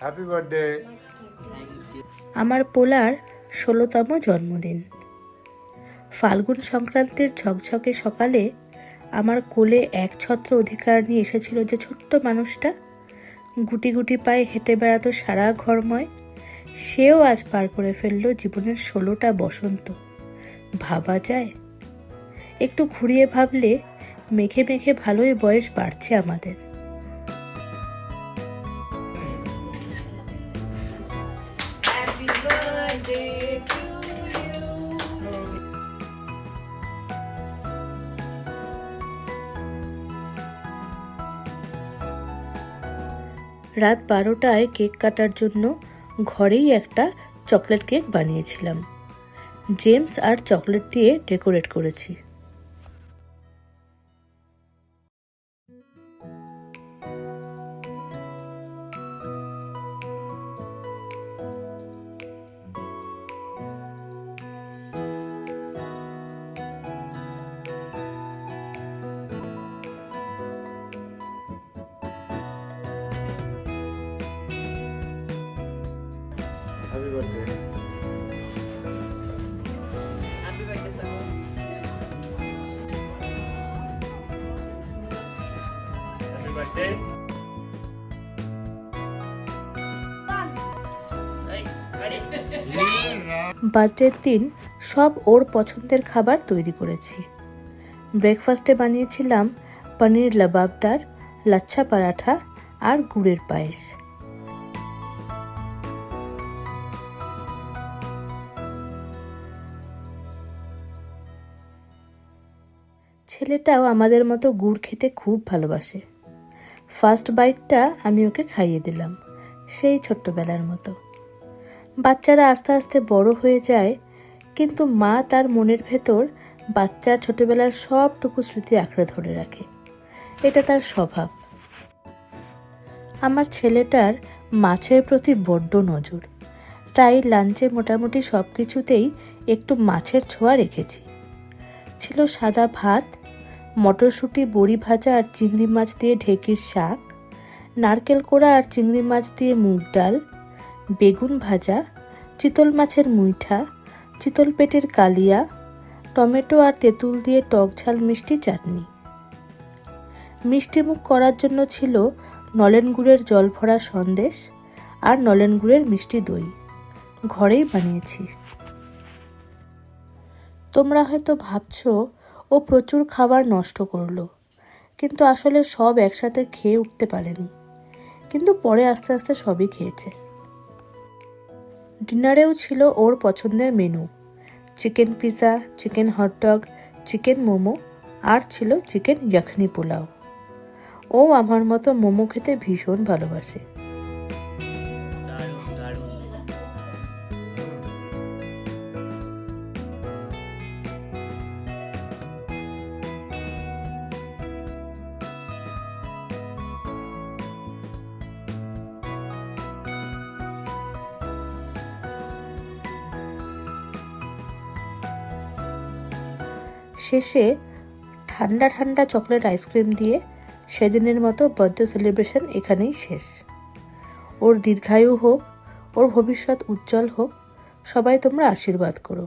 Happy birthday. আমার পোলার 16তম জন্মদিন। ফাল্গুন সংক্রান্তির ঝকঝকে সকালে আমার কোলে একছত্র অধিকার নিয়ে এসেছিল যে ছোট্ট মানুষটা, গুটি গুটি পায়ে হেঁটে বেড়াতো সারা ঘরময়, সেও আজ পার করে ফেললো জীবনের 16টা বসন্ত। ভাবা যায়? একটু ঘুরিয়ে ভাবলে মেঘে মেঘে ভালোই বয়স বাড়ছে আমাদের। রাত 12টায় কেক কাটার জন্য ঘরেই একটা চকলেট কেক বানিয়েছিলাম। জেমস আর চকলেট দিয়ে ডেকোরেট করেছি। Happy birthday. Happy birthday, sir. Happy birthday. Hey, ready? বার্থডের দিন সব ওর পছন্দের খাবার তৈরি করেছি। ব্রেকফাস্টে বানিয়েছিলাম পনির লবাবদার, লাচ্ছা পরাঠা আর গুড়ের পায়েস। ছেলেটাও আমাদের মতো গুড় খেতে খুব ভালোবাসে। ফার্স্ট বাইটটা আমি ওকে খাইয়ে দিলাম, সেই ছোট্টবেলার মতো। বাচ্চারা আস্তে আস্তে বড় হয়ে যায়, কিন্তু মা তার মনের ভেতর বাচ্চার ছোটবেলার সবটুকু স্মৃতি আঁকড়ে ধরে রাখে। এটা তার স্বভাব। আমার ছেলেটার মাছের প্রতি বড্ড নজর, তাই লাঞ্চে মোটামুটি সব কিছুতেই একটু মাছের ছোঁয়া রেখেছি। ছিল সাদা ভাত, মটরশুঁটি, বড়ি ভাজা আর চিংড়ি মাছ দিয়ে ঢেঁকির শাক, নারকেল কোড়া আর চিংড়ি মাছ দিয়ে মুগ ডাল, বেগুন ভাজা, চিতল মাছের মুইঠা, চিতল পেটের কালিয়া, টমেটো আর তেঁতুল দিয়ে টক ঝাল মিষ্টি চাটনি। মিষ্টিমুখ করার জন্য ছিল নলেন গুড়ের জল ভরা সন্দেশ আর নলেন গুড়ের মিষ্টি দই, ঘরেই বানিয়েছি। তোমরা হয়তো ভাবছো ও প্রচুর খাবার নষ্ট করলো, কিন্তু আসলে সব একসাথে খেয়ে উঠতে পারেনি, কিন্তু পরে আস্তে আস্তে সবই খেয়েছে। ডিনারেও ছিল ওর পছন্দের menu, chicken pizza, chicken hot dog, chicken momo আর ছিল চিকেন ইয়াখনি পোলাও। ও আমার মতো মোমো খেতে ভীষণ ভালোবাসে। দারুণ দারুণ। শেষে ঠান্ডা ঠান্ডা চকলেট আইসক্রিম দিয়ে সেদিনের মতো বার্থডে সেলিব্রেশন এখানেই শেষ। ওর দীর্ঘায়ু হোক, ওর ভবিষ্যৎ উজ্জ্বল হোক, সবাই তোমরা আশীর্বাদ করো।